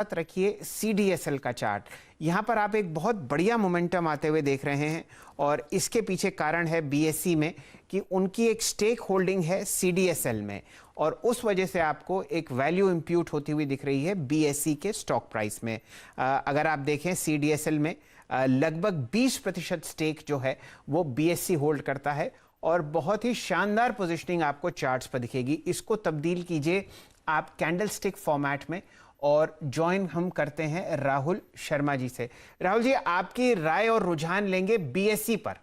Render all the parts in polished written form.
साथ रखिए CDSL का चार्ट। यहाँ पर आप एक बहुत बढ़िया मोमेंटम आते हुए देख रहे हैं और इसके पीछे कारण है BSE में कि उनकी एक स्टेक होल्डिंग है CDSL में और उस वजह से आपको एक वैल्यू इंप्यूट होती हुई दिख रही है BSE के स्टॉक प्राइस में। अगर आप देखें CDSL में लगभग 20% स्टेक जो है वो BSE होल्ड करता है और बहुत ही शानदार पोजिशनिंग आपको चार्ट्स पर दिखेगी। इसको तब्दील कीजिए आप कैंडलस्टिक फॉर्मेट में और ज्वाइन हम करते हैं राहुल शर्मा जी से। राहुल जी, आपकी राय और रुझान लेंगे BSE पर।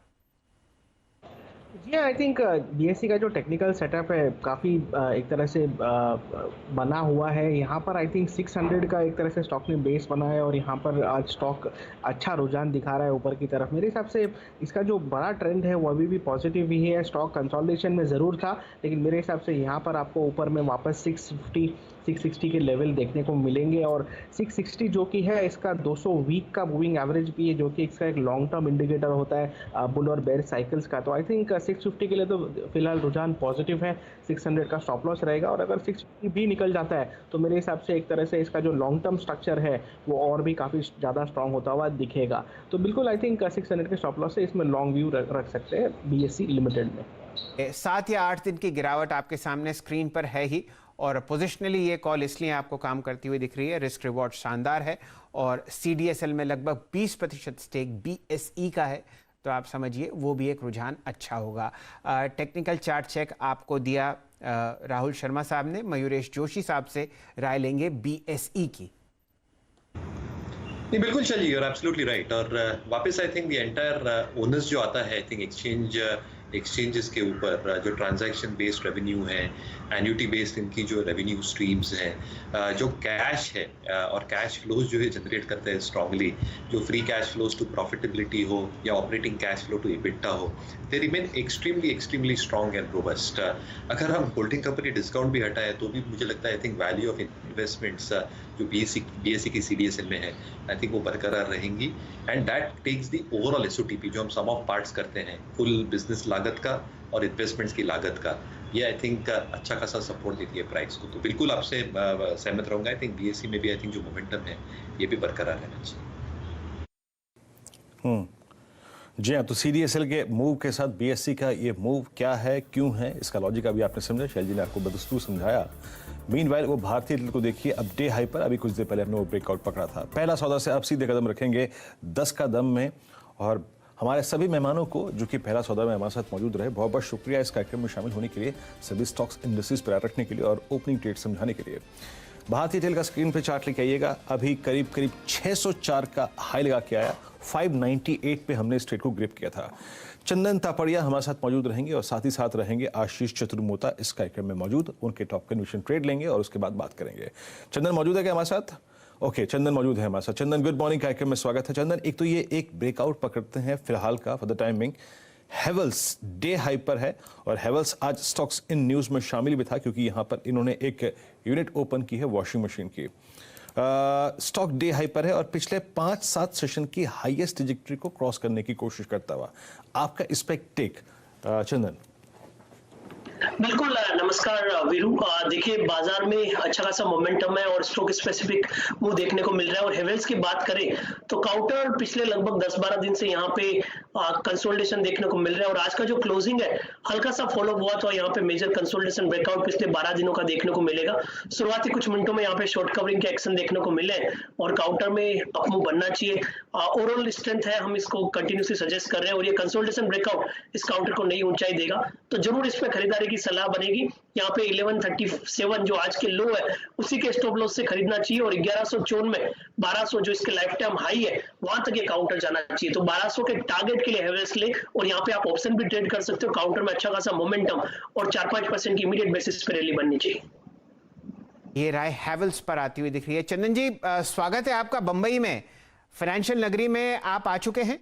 जी, आई थिंक BSE का जो टेक्निकल सेटअप है काफ़ी एक तरह से बना हुआ है। यहाँ पर आई थिंक 600 का एक तरह से स्टॉक ने बेस बना है और यहाँ पर आज स्टॉक अच्छा रुझान दिखा रहा है ऊपर की तरफ। मेरे हिसाब से इसका जो बड़ा ट्रेंड है वो अभी भी पॉजिटिव ही है। स्टॉक कंसोलिडेशन में ज़रूर था, लेकिन मेरे हिसाब से यहाँ पर आपको ऊपर में वापस 650 660 के लेवल देखने को मिलेंगे और 660 जो कि है इसका 200 वीक का मूविंग एवरेज भी है, जो कि इसका एक लॉन्ग टर्म इंडिकेटर होता है बुल और बेयर साइकिल्स का। तो आई थिंक 650 के लिए तो फिलहाल रुझान पॉजिटिव है। 600 का स्टॉप लॉस रहेगा और अगर 650 भी निकल जाता है तो मेरे हिसाब से एक तरह से इसका जो लॉन्ग टर्म स्ट्रक्चर है वो और भी काफ़ी ज़्यादा स्ट्रांग होता हुआ दिखेगा। तो बिल्कुल आई थिंक 600 के स्टॉप लॉस से इसमें लॉन्ग व्यू रख सकते हैं BSE लिमिटेड में। 7 या 8 दिन की गिरावट आपके सामने स्क्रीन पर है ही और पोजिशनली ये कॉल इसलिए आपको काम करती हुई दिख रही है। रिस्क रिवॉर्ड शानदार है और CDSL में लगभग 20% स्टेक BSE का है, तो आप समझिए वो भी एक रुझान अच्छा होगा। टेक्निकल चार्ट चेक आपको दिया राहुल शर्मा साहब ने। मयूरेश जोशी साहब से राय लेंगे BSE की। नहीं, बिल्कुल चलिए, और एब्सोल्युटली राइट। और वापस I think the entire owners जो आता है, आई थिंक एक्सचेंजेस के ऊपर जो ट्रांजैक्शन बेस्ड रेवेन्यू है, एन्युटी बेस्ड इनकी जो रेवेन्यू स्ट्रीम्स हैं, जो कैश है और कैश फ्लोज जो है जनरेट करते हैं स्ट्रांगली, जो free cash flows to profitability हो या operating cash flow to EBITDA हो, they remain extremely strong and robust. अगर हम होल्डिंग कंपनी डिस्काउंट भी हटाए तो भी मुझे लगता है I think value of investments जो BSE की CDSL में है, आई थिंक वो बरकरार रहेंगी। And that takes the overall SOTP जो हम सम ऑफ पार्ट्स करते हैं, कुल बिजनेस लागत का और इन्वेस्टमेंट्स की लागत का, ये आई थिंक अच्छा खासा सपोर्ट देती है प्राइस को। तो बिल्कुल आपसे सहमत रहूंगा। आई थिंक BSE में भी आई थिंक जो मोमेंटम है ये भी बरकरार रहना चाहिए। जी हाँ, तो CDSL के मूव के साथ BSE का ये मूव क्या है, क्यों है, इसका लॉजिक अभी आपने समझा, शैल जी ने आपको बदस्तूर समझाया। मीनवाइल वो भारतीय तेल को देखिए, अब डे हाई पर अभी कुछ देर पहले हमने वो ब्रेकआउट पकड़ा था। पहला सौदा से अब सीधे कदम रखेंगे 10 का दम में और हमारे सभी मेहमानों को जो कि पहला सौदा में हमारे साथ मौजूद रहे, बहुत बहुत शुक्रिया इस कार्यक्रम में शामिल होने के लिए, सभी स्टॉक्स इंडस्ट्रीज पर रखने के लिए और ओपनिंग ट्रेड समझाने के लिए। भारतीय तेल का स्क्रीन पे चार्ट लेके आइएगा। अभी करीब 604 का हाई लगा के आया, 598 पे हमने इस ट्रेड को ग्रिप किया था। चंदन तापड़िया हमारे साथ मौजूद रहेंगे और साथ ही साथ रहेंगे आशीष चतुर्मोता इस कार्यक्रम में मौजूद। उनके टॉप कन्विक्शन ट्रेड लेंगे और उसके बाद बात करेंगे। चंदन मौजूद है क्या हमारे साथ? ओके, चंदन मौजूद है हमारे साथ। चंदन, गुड मॉर्निंग, कार्यक्रम में स्वागत है। चंदन, एक तो ये एक ब्रेकआउट पकड़ते हैं फिलहाल का for the timing. Havells day high पर है और हेवल्स आज स्टॉक्स इन न्यूज़ में शामिल भी था क्योंकि यहाँ पर इन्होंने एक यूनिट ओपन की है वॉशिंग मशीन की। स्टॉक डे हाई पर है और पिछले 5-7 सेशन की हाईएस्ट ट्रैजेक्टरी को क्रॉस करने की कोशिश करता हुआ। आपका इस पे टेक चंदन? बिल्कुल, नमस्कार वीरू। देखिए, बाजार में अच्छा खासा मोमेंटम है और स्टॉक स्पेसिफिक वो देखने को मिल रहा है। और हेवेल्स की बात करें तो काउंटर पिछले लगभग 10-12 दिन से यहाँ पे कंसोलिडेशन देखने को मिल रहा है और आज का जो क्लोजिंग है हल्का सा फॉलो हुआ तो यहाँ पे मेजर कंसोलिडेशन ब्रेकआउट पिछले 12 दिनों का देखने को मिलेगा। शुरुआती कुछ मिनटों में यहाँ पे शॉर्ट कवरिंग के एक्शन देखने को मिले और काउंटर में अपमूव बनना चाहिए। ओवरऑल स्ट्रेंथ है, हम इसको कंटिन्यूसली सजेस्ट कर रहे हैं और ये कंसोलिडेशन ब्रेकआउट इस काउंटर को नई ऊंचाई देगा, तो जरूर इसमें खरीदारी की सलाह बनेगी। यहाँ पे 1137 जो आज के लो है उसी के स्टॉप लॉस से खरीदना चाहिए और 1154 में 1200 जो इसके लाइफ टाइम हाई है वहां तक ये काउंटर जाना चाहिए। तो 1200 के टारगेट के लिए हेवेल्स ले और यहाँ पे आप ऑप्शन भी ट्रेड कर सकते हो। काउंटर में अच्छा खासा मोमेंटम और 4-5% की इमीडिएट बेसिस पे रैली बननी चाहिए। ये राय हेवल्स पर आती हुई दिख रही है। चंदन जी, स्वागत है आपका बंबई में, फाइनेंशियल नगरी में आप आ चुके हैं।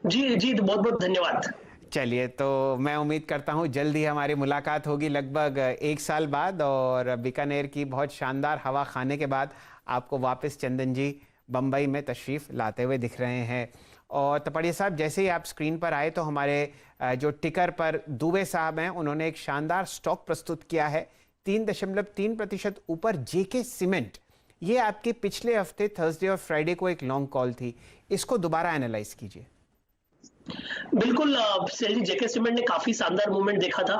जी, तो बहुत बहुत धन्यवाद। चलिए, तो मैं उम्मीद करता हूँ जल्द ही हमारी मुलाकात होगी लगभग 1 साल बाद और बीकानेर की बहुत शानदार हवा खाने के बाद आपको वापस चंदन जी बम्बई में तशरीफ़ लाते हुए दिख रहे हैं। और तपड़िया साहब, जैसे ही आप स्क्रीन पर आए तो हमारे जो टिकर पर दुबे साहब हैं उन्होंने एक शानदार स्टॉक प्रस्तुत किया है 3.3% ऊपर जेके सीमेंट। ये आपके पिछले हफ्ते थर्सडे और फ्राइडे को एक लॉन्ग कॉल थी, इसको दोबारा एनालाइज कीजिए। बिल्कुल सेल जेके सीमेंट ने काफी शानदार मूवमेंट देखा था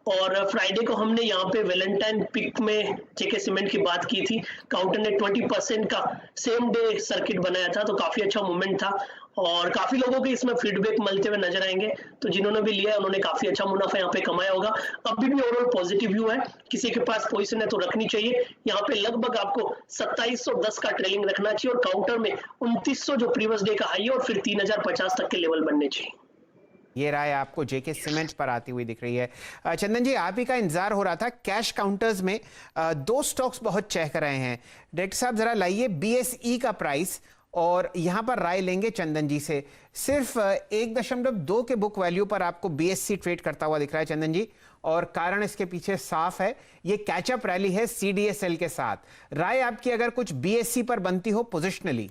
और फ्राइडे को हमने यहाँ पे वैलेंटाइन पिक में जेके सीमेंट की बात की थी। काउंटर ने 20% का सेम डे सर्किट बनाया था, तो काफी अच्छा मूवमेंट था और काफी लोगों के इसमें फीडबैक मिलते हुए नजर आएंगे। तो जिन्होंने भी लिया है उन्होंने काफी अच्छा मुनाफा यहाँ पे कमाया होगा। अभी भी ओवरऑल पॉजिटिव व्यू है, किसी के पास पोजीशन है तो रखनी चाहिए। यहाँ पे लगभग आपको 2710 का ट्रेलिंग रखना चाहिए और काउंटर में 2900 जो प्रीवियस डे का हाई है और फिर 3050 तक के लेवल बनने चाहिए। ये राय आपको जेके सीमेंट पर आती हुई दिख रही है। चंदन जी, आप ही का इंतजार हो रहा था। कैश काउंटर्स में दो स्टॉक्स बहुत चहक रहे हैं। डायरेक्टर साहब जरा लाइए बीएसई का प्राइस और यहां पर राय लेंगे चंदन जी से। सिर्फ 1.2 के बुक वैल्यू पर आपको बीएसई ट्रेड करता हुआ दिख रहा है चंदन जी, और कारण इसके पीछे साफ है, ये कैचअप रैली है सीडीएसएल के साथ। राय आपकी अगर कुछ बीएसई पर बनती हो पोजिशनली।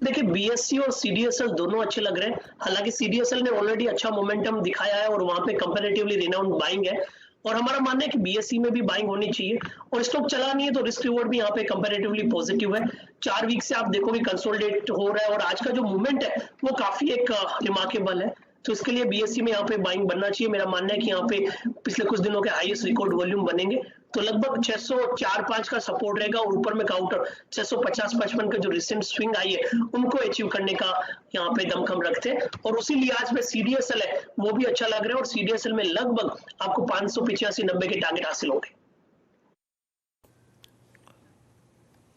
देखिए बीएससी और सीडीएसएल दोनों अच्छे लग रहे हैं। हालांकि सीडीएसएल ने ऑलरेडी अच्छा मोमेंटम दिखाया है और वहां पे कंपैरेटिवली रिनाउंड बाइंग है और हमारा मानना है कि बीएससी में भी बाइंग होनी चाहिए और स्टॉक चला नहीं है तो रिस्क रिवॉर्ड भी यहाँ पे कंपैरेटिवली पॉजिटिव है। 4 वीक से आप देखोगे कंसोलिडेट हो रहा है और आज का जो मूवमेंट है वो काफी एक रिमार्केबल है, तो इसके लिए बीएससी में यहाँ पे बाइंग बनना चाहिए। मेरा मानना है कि यहाँ पे पिछले कुछ दिनों के हाईएस्ट रिकॉर्ड वॉल्यूम बनेंगे, तो लगभग 604-5 का सपोर्ट रहेगा और ऊपर में काउंटर 650-55 का जो रिसेंट स्विंग आई है उनको अचीव करने का यहाँ पे दमखम रखते हैं। और उसी लिहाज में सीडीएसएल है वो भी अच्छा लग रहा है और सीडीएसएल में लगभग आपको 585-90 के टारगेट हासिल होंगे।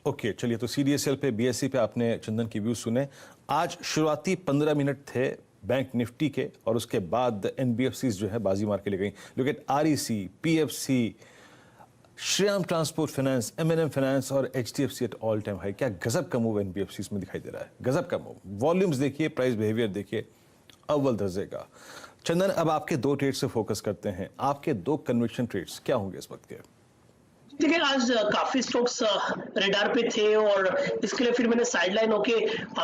ओके, चलिए, तो सीडीएसएल पे बीएसई पे आपने चंदन की व्यू सुने। आज शुरुआती 15 मिनट थे बैंक निफ्टी के और उसके बाद एनबीएफसीज जो है बाजी मार के ले गई। Look at REC, PFC, Shriram transport finance, MNM finance और HDFC at all time high. क्या गजब का मूव एनबीएफसीज में दिखाई दे रहा है, गजब का मूव। वॉल्यूम्स देखिए, प्राइस बिहेवियर देखिए, अव्वल दर्जे का। चंदन, अब आपके 2 ट्रेड्स से फोकस करते हैं। आपके 2 कन्विक्शन ट्रेड्स क्या होंगे इस वक्त के? देखिए आज काफी स्टॉक्स रेडार पे थे और इसके लिए फिर मैंने साइडलाइन होके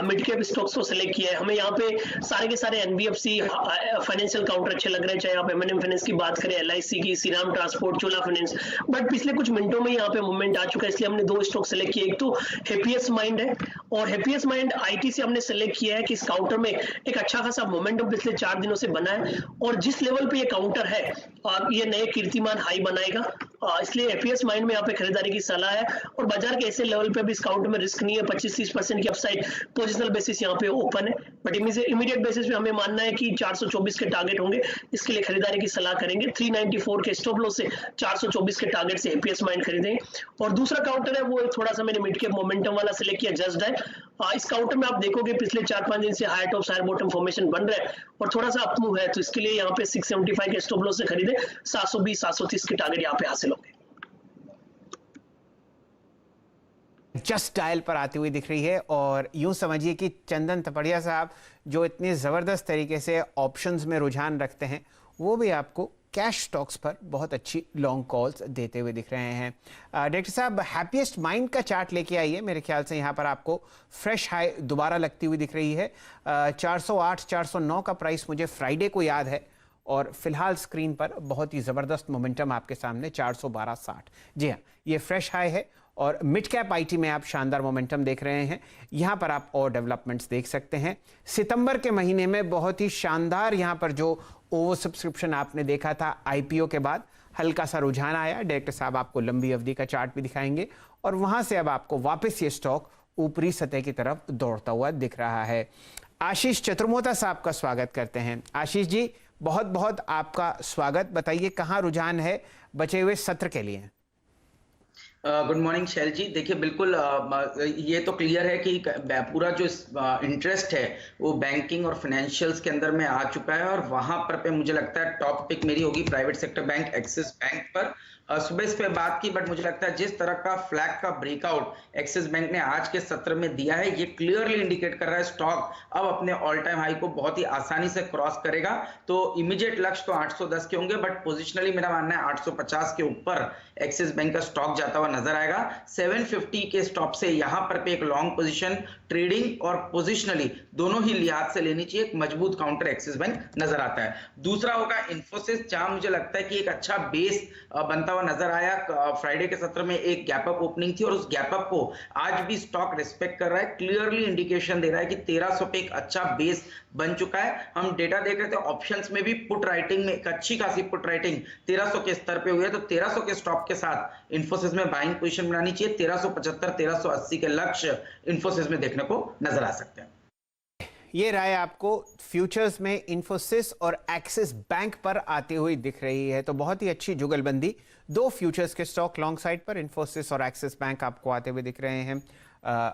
मिड कैप स्टॉक्स को सिलेक्ट किया है। हमें यहाँ पे सारे के सारे एनबीएफसी फाइनेंशियल काउंटर अच्छे लग रहे हैं, चाहे आप एमएनएम फाइनेंस की बात करें, एलआईसी की, Shriram transport, Chola finance. But पिछले कुछ मिनटों में यहाँ पे मूवमेंट आ चुका है, इसलिए हमने 2 स्टॉक सिलेक्ट किए। एक तो हैप्पीएस्ट माइंड है और हैप्पीएस्ट माइंड आईटी से हमने सिलेक्ट किया है कि इस काउंटर में एक अच्छा खासा मोमेंटम पिछले 4 दिनों से बना है और जिस लेवल पे ये काउंटर है ये नए कीर्तिमान हाई बनाएगा, इसलिए हैप्पीएस्ट माइंड में यहाँ पे खरीदारी की सलाह है। और बाजार के ऐसे लेवल पे भी इस काउंटर में रिस्क नहीं है, 25-30% की अपसाइड पोजिशनल बेसिस यहाँ पे ओपन है, बट इमीडिएट बेसिस पे हमें मानना है कि 424 के टारगेट होंगे, इसके लिए खरीदारी की सलाह करेंगे। 394 के स्टॉप लॉस से 424 के टारगेट से हैप्पीएस्ट माइंड खरीदेंगे। और दूसरा काउंटर है वो थोड़ा सा मैंने मिड कैप मोमेंटम वाला सिलेक्ट किया, जस्ट है। इस काउंटर में आप देखोगे पिछले 4-5 दिन से high top higher bottom formation बन रहा है और थोड़ा सा अप मूव है, तो इसके लिए यहाँ पे 675 के स्टॉप लॉस से खरीदे, 720-730 के टारगेट यहाँ पे हासिल होंगे। जस्ट डायल पर आती हुई दिख रही है और यूं समझिए कि चंदन थपड़िया साहब जो इतने ज़बरदस्त तरीके से ऑप्शंस में रुझान रखते हैं वो भी आपको कैश स्टॉक्स पर बहुत अच्छी लॉन्ग कॉल्स देते हुए दिख रहे हैं। डायरेक्टर साहब, हैप्पीएस्ट माइंड का चार्ट लेके आइए। मेरे ख्याल से यहाँ पर आपको फ्रेश हाई दोबारा लगती हुई दिख रही है। 408-409 का प्राइस मुझे फ्राइडे को याद है और फिलहाल स्क्रीन पर बहुत ही ज़बरदस्त मोमेंटम आपके सामने 412.60। जी हाँ, ये फ्रेश हाई है और मिड कैप आईटी में आप शानदार मोमेंटम देख रहे हैं। यहाँ पर आप और डेवलपमेंट्स देख सकते हैं। सितंबर के महीने में बहुत ही शानदार यहाँ पर जो ओवर सब्सक्रिप्शन आपने देखा था आईपीओ के बाद, हल्का सा रुझान आया। डायरेक्टर साहब आपको लंबी अवधि का चार्ट भी दिखाएंगे और वहाँ से अब आपको वापस ये स्टॉक ऊपरी सतह की तरफ दौड़ता हुआ दिख रहा है। आशीष चतुर्मोता साहब का स्वागत करते हैं। आशीष जी, बहुत बहुत आपका स्वागत। बताइए कहाँ रुझान है बचे हुए सत्र के लिए? गुड मॉर्निंग शैल जी। देखिए बिल्कुल ये तो क्लियर है कि पूरा जो इंटरेस्ट है वो बैंकिंग और फाइनेंशियल्स के अंदर में आ चुका है और वहां पर पे मुझे लगता है टॉप पिक मेरी होगी private sector bank axis bank पर। सुबह इस पे बात की, बट मुझे लगता है जिस तरह का फ्लैग का ब्रेकआउट एक्सिस बैंक ने आज के सत्र में दिया है ये क्लियरली इंडिकेट कर रहा है स्टॉक अब अपने ऑल टाइम हाई को बहुत ही आसानी से क्रॉस करेगा। तो इमीडिएट लक्ष्य तो 810 के होंगे, बट पोजिशनली मेरा मानना है 850 के ऊपर एक्सिस बैंक का स्टॉक जाता हुआ नजर आएगा। 750 के स्टॉप से यहाँ पर पे एक लॉन्ग पोजीशन ट्रेडिंग और पोजिशनली दोनों ही लिहाज से लेनी चाहिए। एक मजबूत काउंटर एक्सिस बैंक नजर आता है। दूसरा होगा इन्फोसिस, जहां मुझे लगता है कि एक अच्छा बेस बनता हुआ हुआ नजर आया। फ्राइडे के सत्र में एक गैप अप ओपनिंग थी और उस गैप अप को आज भी स्टॉक रिस्पेक्ट कर रहा है, क्लियरली इंडिकेशन दे रहा है कि 1300 पे एक अच्छा बेस बन चुका है। हम डेटा देख रहे थे, ऑप्शंस में भी पुट राइटिंग में एक अच्छी खासी पुट राइटिंग 1300 के स्तर पे हुई है, तो 1300 के स्टॉप के साथ इंफोसिस में बाइंग पोजीशन बनानी चाहिए। 1375 1380 के लक्ष्य इंफोसिस में देखने को नजर आ सकते हैं। ये राय आपको फ्यूचर्स में इंफोसिस और एक्सिस बैंक पर आती हुई दिख रही है, तो बहुत ही अच्छी जुगलबंदी। दो फ्यूचर्स के स्टॉक लॉन्ग साइड पर इंफोसिस और एक्सिस बैंक आपको आते हुए दिख रहे हैं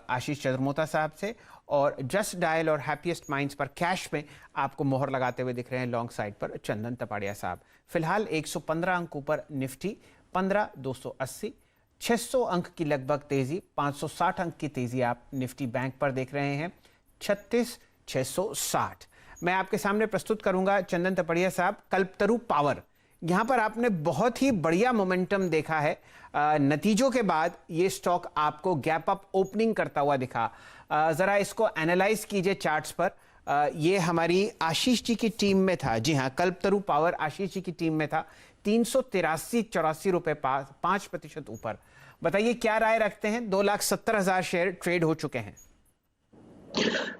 आशीष चंद्रमोता साहब से, और जस्ट डायल और हैप्पीएस्ट माइंड्स पर कैश में आपको मोहर लगाते हुए दिख रहे हैं लॉन्ग साइड पर चंदन तपाड़िया साहब। फिलहाल 115 अंक ऊपर निफ्टी, 15,280, 600 अंक की लगभग तेजी, 560 अंक की तेजी आप निफ्टी बैंक पर देख रहे हैं, 36,660। मैं आपके सामने प्रस्तुत करूंगा चंदन तपड़िया साहब कल्पतरू पावर। यहां पर आपने बहुत ही बढ़िया मोमेंटम देखा है, नतीजों के बाद ये स्टॉक आपको गैप अप ओपनिंग करता हुआ दिखा। जरा इसको एनालाइज कीजिए चार्ट्स पर। ये हमारी आशीष जी की टीम में था, जी हाँ, कल्पतरू पावर आशीष जी की टीम में था, 383-84 रुपए 5% ऊपर। बताइए क्या राय रखते हैं? 2,70,000 शेयर ट्रेड हो चुके हैं।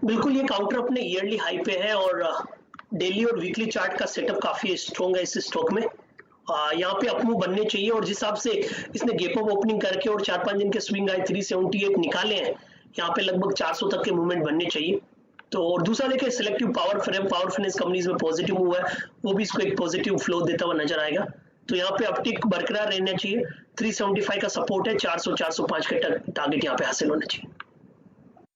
बिल्कुल, ये काउंटर अपने ईयरली हाई पे है और डेली और वीकली चार्ट का सेटअप काफी स्ट्रॉन्ग है इस स्टॉक में। यहाँ पे अपमूव बनने चाहिए और जिस हिसाब से इसने गैप अप ओपनिंग करके और 4-5 दिन के स्विंग आए 378 निकाले हैं, यहाँ पे लगभग 400 तक के मूवमेंट बनने चाहिए। तो और दूसरा देखिए सिलेक्टिव पावर फाइनेंस कंपनीज में पॉजिटिव मूव है, वो भी इसको एक पॉजिटिव फ्लो देता हुआ नजर आएगा। तो यहाँ पे अपटिक बरकरार रहना चाहिए। 375 का सपोर्ट है, 400-405 के टारगेट यहाँ पे हासिल होना चाहिए।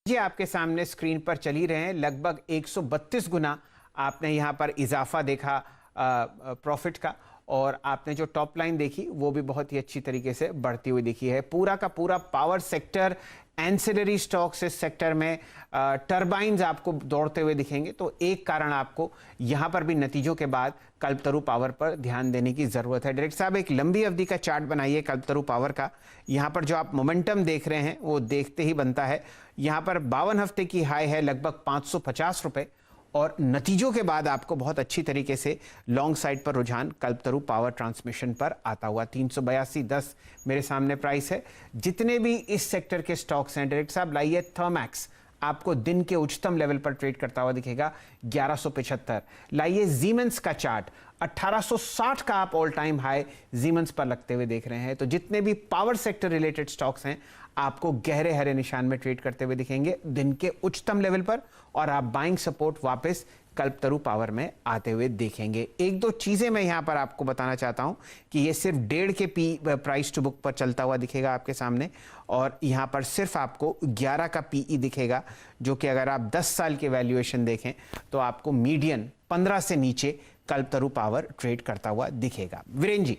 जी आपके सामने स्क्रीन पर चली रहे हैं, लगभग 132 गुना आपने यहाँ पर इजाफा देखा प्रॉफिट का, और आपने जो टॉप लाइन देखी वो भी बहुत ही अच्छी तरीके से बढ़ती हुई दिखी है। पूरा का पूरा पावर सेक्टर, एंसिलरी स्टॉक्स इस सेक्टर में, टरबाइंस आपको दौड़ते हुए दिखेंगे। तो एक कारण आपको यहाँ पर भी नतीजों के बाद कल्पतरू पावर पर ध्यान देने की जरूरत है। डायरेक्टर साहब एक लंबी अवधि का चार्ट बनाइए कल्पतरू पावर का। यहाँ पर जो आप मोमेंटम देख रहे हैं वो देखते ही बनता है। यहाँ पर 52 हफ्ते की हाई है लगभग 550 रुपए, और नतीजों के बाद आपको बहुत अच्छी तरीके से लॉन्ग साइड पर रुझान कल्पतरू पावर ट्रांसमिशन पर आता हुआ 382.10 मेरे सामने प्राइस है। जितने भी इस सेक्टर के स्टॉक्स हैं डायरेक्टर साहब, लाइए थर्मैक्स आपको दिन के उच्चतम लेवल पर ट्रेड करता हुआ दिखेगा 1175। लाइए जीमेंस का चार्ट, 1860 का आप ऑल टाइम हाई जीमेंस पर लगते हुए देख रहे हैं। तो जितने भी पावर सेक्टर रिलेटेड स्टॉक्स हैं आपको गहरे हरे निशान में ट्रेड करते हुए दिखेंगे दिन के उच्चतम लेवल पर, और आप बाइंग सपोर्ट वापस कल्पतरू पावर में आते हुए देखेंगे। एक दो चीजें मैं यहां पर आपको बताना चाहता हूं कि ये सिर्फ 1.5 के प्राइस टू बुक पर चलता हुआ दिखेगा आपके सामने, और यहां पर सिर्फ आपको 11 का पीई दिखेगा, जो कि अगर आप 10 साल के वैल्यूएशन देखें तो आपको मीडियन 15 से नीचे कल्पतरू पावर ट्रेड करता हुआ दिखेगा। वीरेंद्र जी।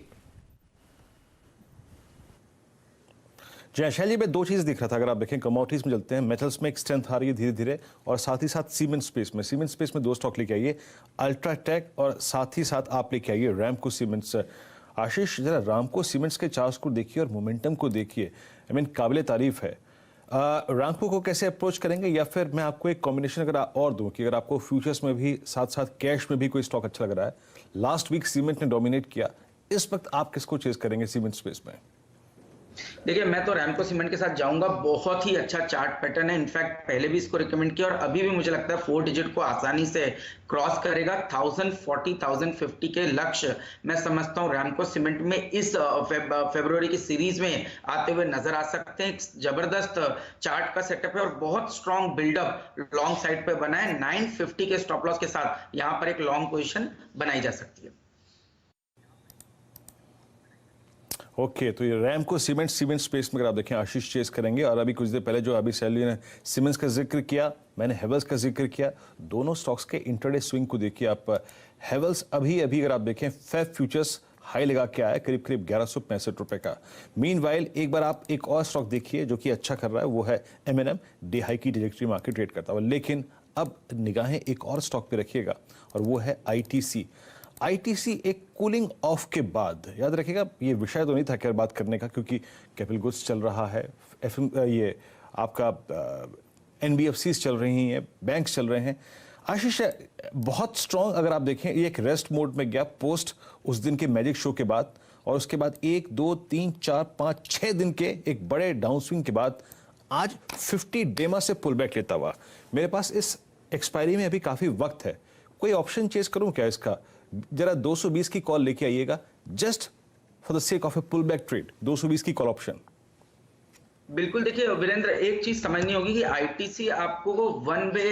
जी शैल जी, मैं दो चीज़ दिख रहा था। अगर आप देखें कमोडिटीज़ में चलते हैं, मेटल्स में एक स्ट्रेंथ आ रही है धीरे धीरे, और साथ ही साथ सीमेंट स्पेस में दो स्टॉक लेके आइए, अल्ट्राटेक, और साथ ही साथ आप लेके आइए रामको सीमेंट्स। आशीष, जरा रामको सीमेंट्स के चार्ट्स को देखिए और मोमेंटम को देखिए, आई मीन काबिल तारीफ है। रामको को कैसे अप्रोच करेंगे, या फिर मैं आपको एक कॉम्बिनेशन अगर और दूं कि अगर आपको फ्यूचर्स में भी साथ साथ कैश में भी कोई स्टॉक अच्छा लग रहा है, लास्ट वीक सीमेंट ने डोमिनेट किया, इस वक्त आप किसको चेज करेंगे सीमेंट स्पेस में? देखिए, मैं तो रैमको सीमेंट के साथ जाऊंगा। बहुत ही अच्छा चार्ट पैटर्न है, इनफैक्ट पहले भी इसको रिकमेंड किया और अभी भी मुझे लगता है 4 डिजिट को आसानी से क्रॉस करेगा। 1040 1050 के लक्ष्य मैं समझता हूं रैमको सीमेंट में इस फरवरी की सीरीज में आते हुए नजर आ सकते हैं। एक जबरदस्त चार्ट का सेटअप है और बहुत स्ट्रॉन्ग बिल्डअप लॉन्ग साइड पे बना है। 950 के स्टॉप लॉस के साथ यहां पर एक लॉन्ग पोजीशन बनाई जा सकती है। ओके, तो ये रैमको सीमेंट स्पेस में अगर आप देखें आशीष चेस करेंगे, और अभी कुछ देर पहले जो अभी सैलरी ने सीमेंट्स का जिक्र किया, मैंने हेवल्स का जिक्र किया, दोनों स्टॉक्स के इंटरडे स्विंग को देखिए आप। हेवल्स अभी अगर आप देखें फेब फ्यूचर्स हाई लगा के आया करीब 1165 रुपए का। मीनवाइल एक बार आप एक और स्टॉक देखिए जो कि अच्छा कर रहा है, वो है M&M, डे हाई की ट्रैजेक्टरी मार्केट ट्रेड करता हुआ। लेकिन अब निगाहें एक और स्टॉक पे रखिएगा और वो है ITC एक कूलिंग ऑफ के बाद, याद रखिएगा ये विषय तो नहीं था क्या बात करने का, क्योंकि कैपिटल गुड्स चल रहा है, ये आपका NBFCs चल रही हैं, बैंक्स चल रहे हैं। आशीष, बहुत स्ट्रॉन्ग अगर आप देखें ये एक रेस्ट मोड में गया पोस्ट उस दिन के मैजिक शो के बाद, और उसके बाद 1, 2, 3, 4, 5, 6 दिन के एक बड़े डाउन स्विंग के बाद आज 50 डेमा से पुल बैक लेता हुआ। मेरे पास इस एक्सपायरी में अभी काफी वक्त है, कोई ऑप्शन चेज करूं क्या इसका? जरा 220 की कॉल लेके आइएगा, just for the sake of a pull back trade, 220 की कॉल ऑप्शन। बिल्कुल, देखिए वीरेंद्र, एक चीज समझनी होगी कि आईटीसी आपको वो वन वे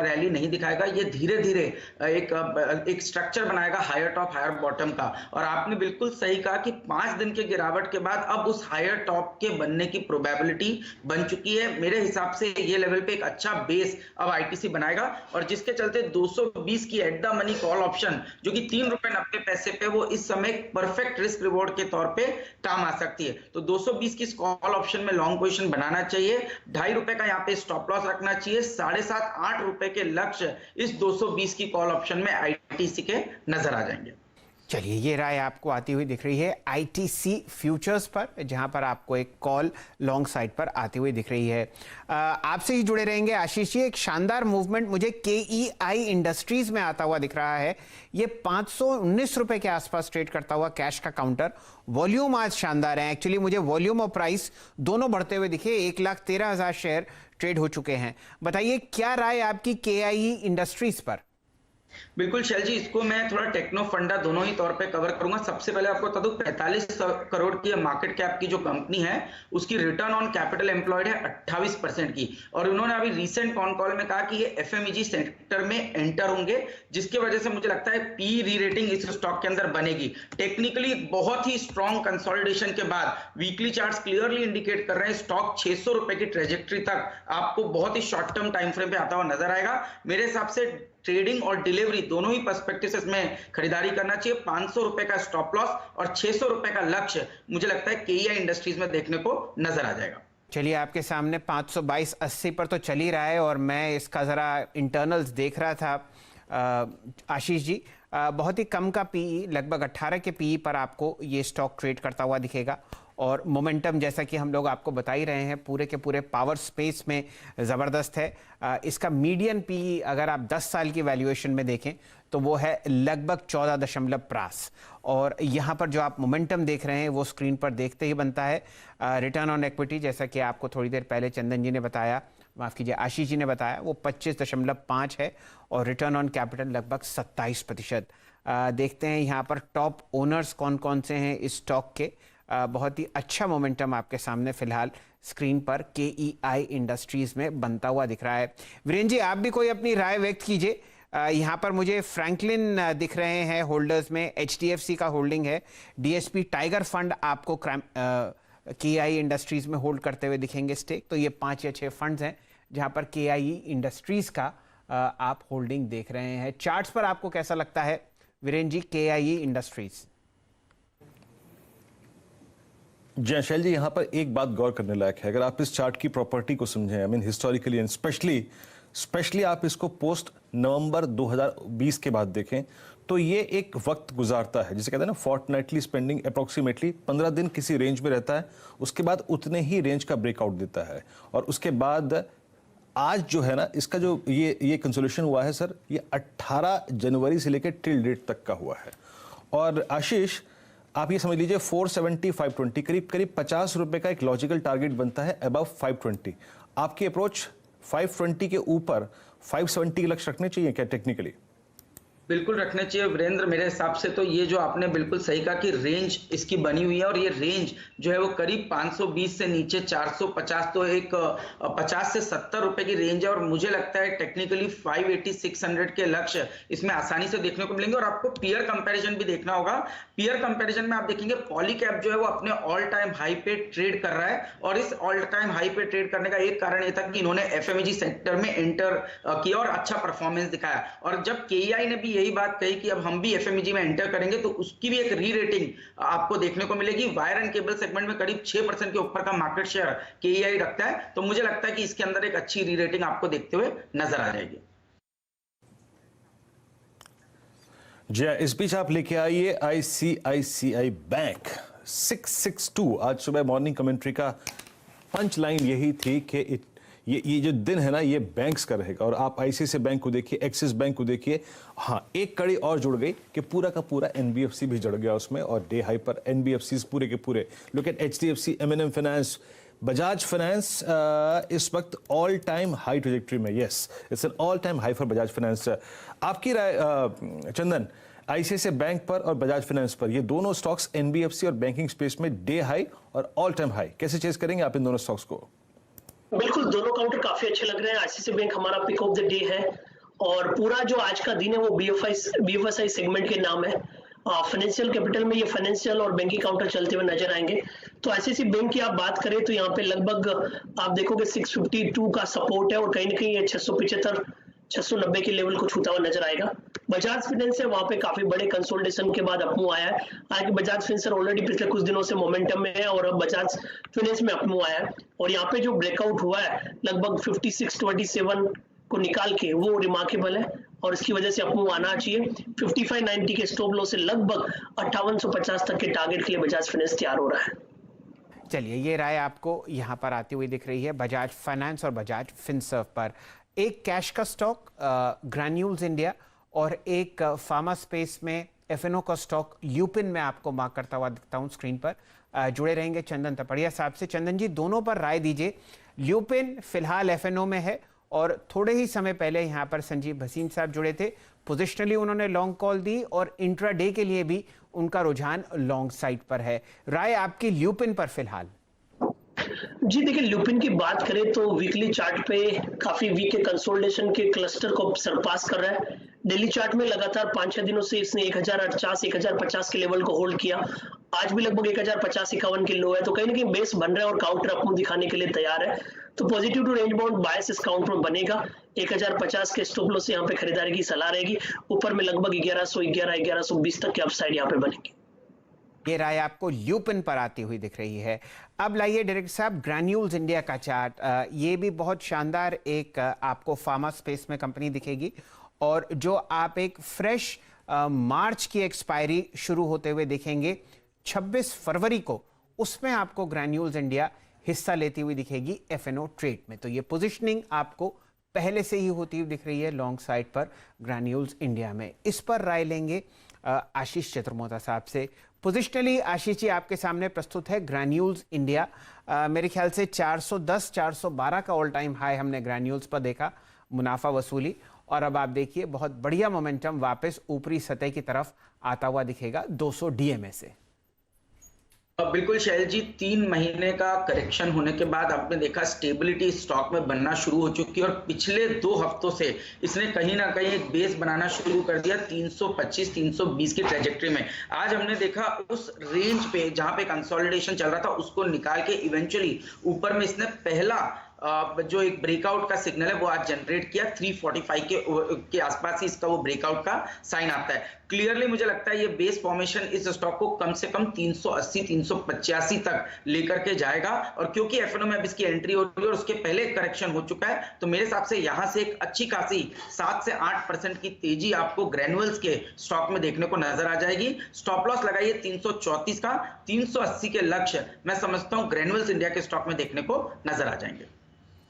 रैली नहीं दिखाएगा, ये धीरे धीरे एक स्ट्रक्चर बनाएगा हायर टॉप हायर बॉटम का। और आपने बिल्कुल सही कहा कि 5 दिन के गिरावट के बाद अब उस हायर टॉप के बनने की प्रोबेबिलिटी बन चुकी है। मेरे हिसाब से ये लेवल पे एक अच्छा बेस अब आईटीसी बनाएगा, और जिसके चलते 220 की at the money call option जो कि ₹3.90 पे, वो इस समय परफेक्ट रिस्क रिवॉर्ड के तौर पे काम आ सकती है। तो 220 की कॉल ऑप्शन में लॉन्ग पोजीशन बनाना चाहिए। ₹2.5 का यहाँ पे स्टॉप लॉस रखना चाहिए। 7.5-8 रुपए के लक्ष्य इस 220 की कॉल ऑप्शन में आईटीसी के नजर आ जाएंगे। चलिए, ये राय आपको आती हुई दिख रही है आईटीसी फ्यूचर्स पर, जहां पर आपको एक कॉल लॉन्ग साइड पर आती हुई दिख रही है। आपसे ही जुड़े रहेंगे आशीष जी। एक शानदार मूवमेंट मुझे केईआई इंडस्ट्रीज में आता हुआ दिख रहा है। ये 519 रुपए के आसपास ट्रेड करता हुआ कैश का काउंटर। वॉल्यूम आज शानदार है। एक्चुअली मुझे वॉल्यूम और प्राइस दोनों बढ़ते हुए दिखे। 1,13,000 शेयर ट्रेड हो चुके हैं। बताइए, क्या राय आपकी केईआई इंडस्ट्रीज पर? बिल्कुल शैल जी, इसको मैं थोड़ा टेक्नो फंडा दोनों ही तौर पे कवर करूंगा। सबसे पहले आपको बता दूं, 45 करोड़ की मार्केट कैप की जो कंपनी है, उसकी रिटर्न ऑन कैपिटल एम्प्लॉयड है 28% की। और उन्होंने अभी रिसेंट कॉन कॉल में कहा कि ये एफएमईजी सेक्टर में एंटर होंगे, जिसकी वजह से मुझे लगता है पी री रेटिंग इस स्टॉक के अंदर बनेगी। टेक्निकली बहुत ही स्ट्रॉन्ग कंसोलिडेशन के बाद वीकली चार्ट्स क्लियरली इंडिकेट कर रहे हैं स्टॉक 600 रुपए की ट्रेजेक्ट्री तक आपको बहुत ही शॉर्ट टर्म टाइम फ्रेम पे आता हुआ नजर आएगा। मेरे हिसाब से ट्रेडिंग और डिलीवरी दोनों ही पर्सपेक्टिव से इसमें खरीदारी करना चाहिए। 500 रुपए का स्टॉप लॉस और 600 रुपए का लक्ष्य मुझे लगता है केईआई इंडस्ट्रीज में देखने को नजर आ जाएगा। चलिए, आपके सामने 522.80 पर तो चल ही रहा है, और मैं इसका जरा इंटरनल्स देख रहा था आशीष जी। बहुत ही कम का पीई, लगभग 18 के पीई पर आपको ये स्टॉक ट्रेड करता हुआ दिखेगा। और मोमेंटम, जैसा कि हम लोग आपको बता ही रहे हैं, पूरे के पूरे पावर स्पेस में ज़बरदस्त है। इसका मीडियन पी अगर आप 10 साल की वैल्यूएशन में देखें तो वो है लगभग 14.5। और यहाँ पर जो आप मोमेंटम देख रहे हैं वो स्क्रीन पर देखते ही बनता है। रिटर्न ऑन इक्विटी, जैसा कि आपको थोड़ी देर पहले चंदन जी ने बताया, माफ़ कीजिए आशीष जी ने बताया, वो 25.5 है। और रिटर्न ऑन कैपिटल लगभग 27%। देखते हैं यहाँ पर टॉप ओनर्स कौन कौन से हैं इस स्टॉक के। बहुत ही अच्छा मोमेंटम आपके सामने फिलहाल स्क्रीन पर केईआई इंडस्ट्रीज में बनता हुआ दिख रहा है। वीरेंद्र जी, आप भी कोई अपनी राय व्यक्त कीजिए। यहाँ पर मुझे फ्रैंकलिन दिख रहे हैं होल्डर्स में, एचडीएफसी का होल्डिंग है, डीएसपी टाइगर फंड आपको केईआई इंडस्ट्रीज में होल्ड करते हुए दिखेंगे स्टेक। तो ये 5 या 6 फंड्स हैं जहाँ पर केईआई इंडस्ट्रीज का आप होल्डिंग देख रहे हैं। चार्ट्स पर आपको कैसा लगता है वीरेंद्र जी केईआई इंडस्ट्रीज? जयशैल जी, यहाँ पर एक बात गौर करने लायक है। अगर आप इस चार्ट की प्रॉपर्टी को समझें, I mean historically and specially आप इसको पोस्ट नवंबर 2020 के बाद देखें, तो ये एक वक्त गुजारता है जिसे कहते हैं ना फोर्टनाइटली स्पेंडिंग, अप्रोक्सीमेटली 15 दिन किसी रेंज में रहता है, उसके बाद उतने ही रेंज का ब्रेकआउट देता है। और उसके बाद आज जो है ना, इसका जो ये कंसोलिडेशन हुआ है सर, ये 18 जनवरी से लेकर टिल डेट तक का हुआ है। और आशीष, आप ये समझ लीजिए 470 520 करीब 50 रुपए का एक लॉजिकल टारगेट बनता है अबव 520। आपकी अप्रोच 520 के ऊपर 570 के लक्ष्य रखने चाहिए क्या टेक्निकली? बिल्कुल रखने चाहिए वीरेंद्र। मेरे हिसाब से तो ये जो आपने बिल्कुल सही कहा कि रेंज इसकी बनी हुई है, और ये रेंज जो है वो करीब 520 से नीचे 450, तो एक 50 से 70 रुपए की रेंज है। और मुझे लगता है टेक्निकली 580 600 के लक्ष्य इसमें आसानी से देखने को मिलेंगे। और आपको पीयर कंपैरिजन भी देखना होगा। पीयर कंपैरिजन में आप देखेंगे पॉलीकैब जो है वो अपने ऑल टाइम हाई पे ट्रेड कर रहा है, और इस ऑल टाइम हाई पे ट्रेड करने का एक कारण ये था कि इन्होंने एफएमईजी सेक्टर में एंटर किया और अच्छा परफॉर्मेंस दिखाया। और जब केईआई ने भी यही बात कही कि अब हम भी एफएमईजी में एंटर करेंगे, तो उसकी भी एक री रेटिंग आपको देखने को मिलेगी। वायर एंड केबल सेगमेंट में करीब 6% के ऊपर का मार्केट शेयर केईआई रखता है, तो मुझे लगता है कि इसके अंदर एक अच्छी री रेटिंग आपको देखते हुए नजर आ जाएगी। जय, इस बीच आप लेके आइए आईसीआईसीआई बैंक 662। आज सुबह मॉर्निंग कमेंट्री का पंच लाइन यही थी कि ये जो दिन है ना, ये बैंक्स का रहेगा। और आप आईसीआईसीआई बैंक को देखिए, एक्सिस बैंक को देखिए, हाँ एक कड़ी और जुड़ गई कि पूरा का पूरा एनबीएफसी भी जुड़ गया उसमें, और डे हाई पर एनबीएफसी पूरे के पूरे। Look at HDFC, MNM finance, Bajaj finance इस वक्त ऑल टाइम हाई ट्रेजेक्ट्री में। Yes, it's an all time high for Bajaj finance. आपकी राय चंदन, आईसीआईसीआई बैंक पर और बजाज फाइनेंस पर, ये दोनों स्टॉक्स एनबीएफसी और बैंकिंग स्पेस में डे हाई और ऑल टाइम हाई, कैसे चेस करेंगे आप इन दोनों स्टॉक्स को? बिल्कुल, दोनों काउंटर काफी अच्छे लग रहे हैं। आईसीआईसीआई बैंक हमारा पिक ऑफ द डे है और पूरा जो आज का दिन है वो बीएफएसआई सेगमेंट के नाम है। फाइनेंशियल कैपिटल में ये फाइनेंशियल और बैंकिंग काउंटर चलते हुए नजर आएंगे। तो आईसीआईसीआई बैंक की आप बात करें तो यहाँ पे लगभग आप देखोगे 652 का सपोर्ट है और कहीं ना कहीं ये 675 690 के लेवल को छूता हुआ नजर आएगा। बजाज फाइनेंस है, वहां पे काफी बड़े कंसोलिडेशन के बाद अपमूव आया है। हालांकि बजाज फाइनेंस ऑलरेडी पिछले कुछ दिनों से मोमेंटम में है और अब बजाज फाइनेंस में अपमूव आया है। और यहाँ पे जो ब्रेकआउट हुआ है लगभग 5627 को निकाल के, वो रिमार्केबल है और इसकी वजह से अपमूव आना चाहिए। 5590 के स्टॉप लॉस से लगभग 5850 तक के टारगेट के लिए बजाज फाइनेंस तैयार हो रहा है। चलिए, ये राय आपको यहाँ पर आती हुई दिख रही है बजाज फाइनेंस और बजाज फिनसर्व पर। एक कैश का स्टॉक ग्रैन्यूल्स इंडिया और एक फार्मा स्पेस में एफएनओ का स्टॉक ल्यूपिन में आपको मार्क करता हुआ दिखता हूँ स्क्रीन पर। जुड़े रहेंगे चंदन तपड़िया साहब से। चंदन जी, दोनों पर राय दीजिए। ल्यूपिन फिलहाल एफएनओ में है और थोड़े ही समय पहले यहाँ पर संजीव भसीन साहब जुड़े थे। पोजिशनली उन्होंने लॉन्ग कॉल दी और इंट्राडे के लिए भी उनका रुझान लॉन्ग साइड पर है। राय आपकी ल्यूपिन पर फिलहाल? जी देखिए, ल्यूपिन की बात करें तो वीकली चार्ट पे काफी वीक के कंसोलिडेशन के क्लस्टर को सरपास कर रहा है। डेली चार्ट में लगातार 5-6 दिनों से इसने 1048 1050 के लेवल को होल्ड किया। आज भी लगभग 1050-51 के लो है, तो कहीं ना कहीं बेस बन रहा है और काउंटर अपमूव दिखाने के लिए तैयार है। तो पॉजिटिव टू रेंज बाउंड बायस इस काउंटर में बनेगा। 1050 के स्टॉप लॉस से यहाँ पे खरीदारी की सलाह रहेगी। ऊपर में लगभग 1120 तक के अपसाइड यहाँ पे बनेगी। ये राय आपको ल्यूपिन पर आती हुई दिख रही है। अब लाइए डायरेक्टर साहब ग्रैन्यूल्स इंडिया का चार्ट। ये भी बहुत शानदार एक आपको फार्मा स्पेस में कंपनी दिखेगी और जो आप एक फ्रेश मार्च की एक्सपायरी शुरू होते हुए देखेंगे 26 फरवरी को, उसमें आपको ग्रैन्यूल्स इंडिया हिस्सा लेती हुई दिखेगी एफएनओ ट्रेड में। तो ये पोजिशनिंग आपको पहले से ही होती हुई दिख रही है लॉन्ग साइड पर ग्रैन्यूल्स इंडिया में। इस पर राय लेंगे आशीष चतुर्मोता साहब से। पोजिशनली आशीष जी, आपके सामने प्रस्तुत है ग्रैन्यूल्स इंडिया। मेरे ख्याल से 410-412 का ऑल टाइम हाई हमने ग्रैन्यूल्स पर देखा मुनाफा वसूली, और अब आप देखिए बहुत बढ़िया मोमेंटम वापस ऊपरी सतह की तरफ आता हुआ दिखेगा 200 डीएमए से। बिल्कुल शैल जी, 3 महीने का करेक्शन होने के बाद आपने देखा स्टेबिलिटी स्टॉक में बनना शुरू हो चुकी है और पिछले 2 हफ्तों से इसने कहीं ना कहीं एक बेस बनाना शुरू कर दिया 325-320 की ट्रेजेक्ट्री में। आज हमने देखा उस रेंज पे जहां पे कंसोलिडेशन चल रहा था उसको निकाल के इवेंचुअली ऊपर में इसने पहला जो एक ब्रेकआउट का सिग्नल है वो आज जनरेट किया। 345 के आसपास ही इसका वो ब्रेकआउट का साइन आता है। क्लियरली मुझे लगता है ये बेस फॉर्मेशन इस स्टॉक को कम से कम 380-385 तक लेकर के जाएगा, और क्योंकि एफएनओ में अब इसकी एंट्री हो रही है और उसके पहले करेक्शन हो चुका है, तो मेरे हिसाब से यहां से एक अच्छी खासी 7 से 8% की तेजी आपको ग्रैन्युअल्स के स्टॉक में देखने को नजर आ जाएगी। स्टॉप लॉस लगाइए 334 का। 380 के लक्ष्य मैं समझता हूं ग्रैन्युअल्स इंडिया के स्टॉक में देखने को नजर आ जाएंगे।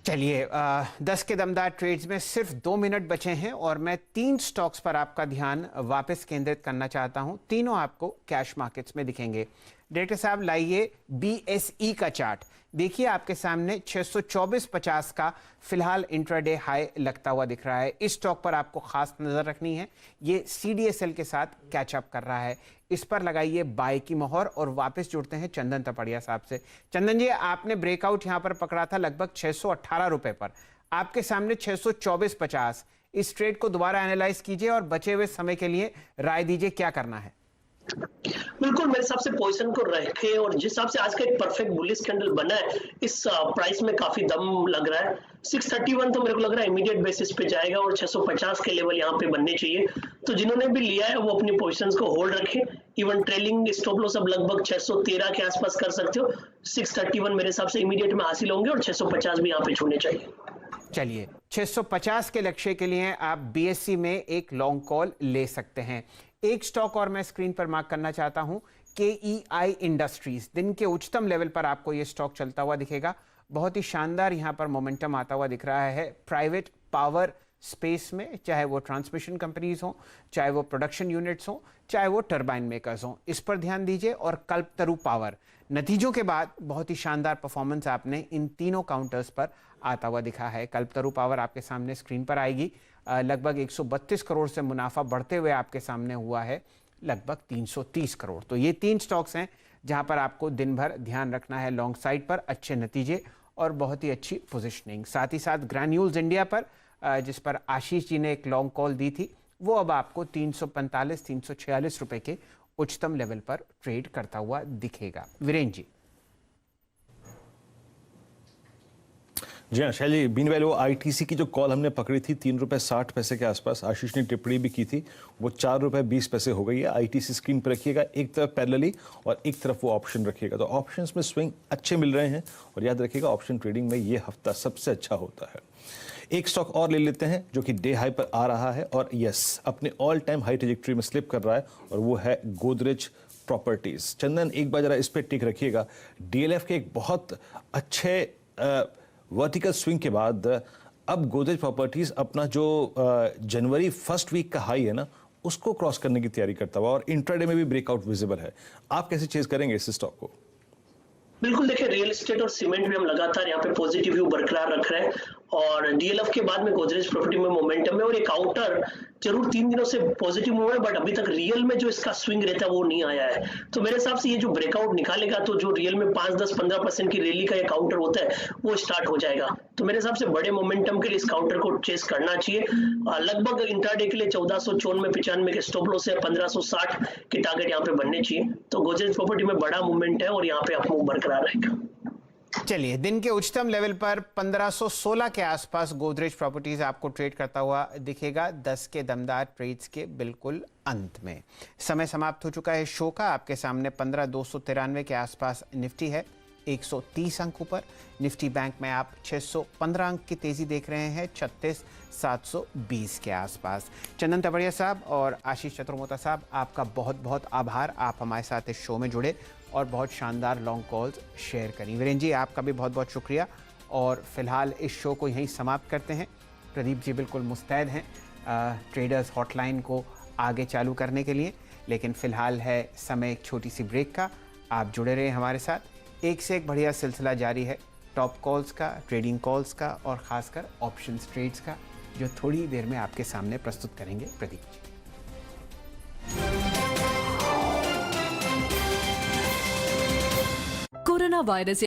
चलिए, 10 के दमदार ट्रेड्स में सिर्फ 2 मिनट बचे हैं और मैं 3 स्टॉक्स पर आपका ध्यान वापस केंद्रित करना चाहता हूं। तीनों आपको कैश मार्केट्स में दिखेंगे। डायरेक्टर साहब लाइए बीएसई का चार्ट। देखिए आपके सामने 624.50 का फिलहाल इंट्राडे हाई लगता हुआ दिख रहा है। इस स्टॉक पर आपको खास नजर रखनी है, ये सीडीएसएल के साथ कैचअप कर रहा है। इस पर लगाइए बाय की मोहर और वापस जुड़ते हैं चंदन तपड़िया साहब से। चंदन जी, आपने ब्रेकआउट यहां पर पकड़ा था लगभग 618 रुपए पर, आपके सामने 624.50। इस ट्रेड को दोबारा एनालाइज कीजिए और बचे हुए समय के लिए राय दीजिए क्या करना है। बिल्कुल, मेरे हिसाब से पोजीशन को रखे और जिस हिसाब से आज का एक परफेक्ट बुलिश कैंडल बना है, इस प्राइस में काफी दम लग रहा है। 631 तो मेरे को लग रहा है इमीडिएट बेसिस पे जाएगा और 650 के लेवल यहाँ पे बनने चाहिए। तो जिन्होंने भी लिया है वो अपनी पोजीशंस को होल्ड रखें। इवन ट्रेलिंग स्टॉप लॉस अब लगभग 613 के आसपास कर सकते हो। 631 मेरे हिसाब से इमीडिएट में हासिल होंगे और 650 भी यहाँ पे छूने चाहिए। चलिए, 650 के लक्ष्य के लिए आप बीएसई में एक लॉन्ग कॉल ले सकते हैं। एक स्टॉक और मैं स्क्रीन पर मार्क करना चाहता हूं, केईआई इंडस्ट्रीज। दिन के उच्चतम लेवल पर आपको यह स्टॉक चलता हुआ दिखेगा। बहुत ही शानदार यहाँ पर मोमेंटम आता हुआ दिख रहा है प्राइवेट पावर स्पेस में, चाहे वो ट्रांसमिशन कंपनीज हों, चाहे वो प्रोडक्शन यूनिट्स हों, चाहे वो टरबाइन मेकर्स हों, इस पर ध्यान दीजिए। और कल्पतरू पावर नतीजों के बाद बहुत ही शानदार परफॉर्मेंस आपने इन तीनों काउंटर्स पर आता हुआ दिखा है। कल्पतरू पावर आपके सामने स्क्रीन पर आएगी, लगभग 132 करोड़ से मुनाफा बढ़ते हुए आपके सामने हुआ है लगभग 330 करोड़। तो ये 3 स्टॉक्स हैं जहां पर आपको दिन भर ध्यान रखना है लॉन्ग साइड पर, अच्छे नतीजे और बहुत ही अच्छी पोजिशनिंग। साथ ही साथ ग्रैन्यूल्स इंडिया पर जिस पर आशीष जी ने एक लॉन्ग कॉल दी थी, वो अब आपको 345-346 रुपए के उच्चतम लेवल पर ट्रेड करता हुआ दिखेगा। वीरेंद्र जी। जी हाँ शैली, बीनवेल वो आईटीसी की जो कॉल हमने पकड़ी थी 3 रुपये 60 पैसे के आसपास, आशीष ने टिप्पणी भी की थी, वो 4 रुपये 20 पैसे हो गई है। आईटीसी स्क्रीन पर रखिएगा, एक तरफ पैरेलली और एक तरफ वो ऑप्शन रखिएगा। तो ऑप्शंस में स्विंग अच्छे मिल रहे हैं और याद रखिएगा ऑप्शन ट्रेडिंग में ये हफ्ता सबसे अच्छा होता है। एक स्टॉक और ले लेते हैं जो कि डे हाई पर आ रहा है और यस अपने ऑल टाइम हाई ट्रेजेक्टरी में स्लिप कर रहा है, और वो है गोदरेज प्रॉपर्टीज। चंदन एक बार जरा इस पर टिक रखिएगा। डीएलएफ के एक बहुत अच्छे वर्टिकल स्विंग के बाद अब गोदरेज प्रॉपर्टीज अपना जो जनवरी फर्स्ट वीक का हाई है ना, उसको क्रॉस करने की तैयारी करता हुआ और इंट्राडे में भी ब्रेकआउट विजिबल है। आप कैसे चेज करेंगे इस स्टॉक को? बिल्कुल, देखिए रियल एस्टेट और सीमेंट भी हम लगातार यहाँ पे पॉजिटिव व्यू बरकरार रख रहे हैं और डीएलएफ के बाद में गोदरेज प्रॉपर्टी में मोमेंटम है और एक काउंटर जरूर 3 दिनों से पॉजिटिव हुआ है, बट अभी तक रियल में जो इसका स्विंग रहता है वो नहीं आया है। तो मेरे हिसाब से ये जो ब्रेकआउट निकालेगा तो जो रियल में 5-10-15% की रैली का ये काउंटर होता है वो स्टार्ट हो जाएगा। तो मेरे हिसाब से बड़े मोमेंटम के लिए इस काउंटर को चेस करना चाहिए। लगभग इंट्राडे के लिए 1494-95 के स्टॉप लॉस है, 1560 के टारगेट यहाँ पे बनने चाहिए। तो गोदरेज प्रॉपर्टी में बड़ा मूवमेंट है और यहाँ पे अपमूव बरकरार रहेगा। चलिए, दिन के उच्चतम लेवल पर 1516 के आसपास गोदरेज प्रॉपर्टीज आपको ट्रेड करता हुआ दिखेगा 10 के दमदार ट्रेड्स के बिल्कुल अंत में। समय समाप्त हो चुका है शो का। आपके सामने 15,293 के आसपास निफ्टी है, 130 अंक ऊपर। निफ्टी बैंक में आप 615 अंक की तेजी देख रहे हैं, 36,720 के आसपास। चंदन तबड़िया साहब और आशीष चतुर्मोता साहब, आपका बहुत बहुत आभार, आप हमारे साथ इस शो में जुड़े और बहुत शानदार लॉन्ग कॉल्स शेयर करी। वीरेंद्र जी, आपका भी बहुत बहुत शुक्रिया। और फिलहाल इस शो को यहीं समाप्त करते हैं। प्रदीप जी बिल्कुल मुस्तैद हैं ट्रेडर्स हॉटलाइन को आगे चालू करने के लिए, लेकिन फ़िलहाल है समय एक छोटी सी ब्रेक का। आप जुड़े रहे हमारे साथ, एक से एक बढ़िया सिलसिला जारी है टॉप कॉल्स का, ट्रेडिंग कॉल्स का और ख़ासकर ऑप्शंस ट्रेड्स का, जो थोड़ी देर में आपके सामने प्रस्तुत करेंगे प्रदीप जी। Corona virus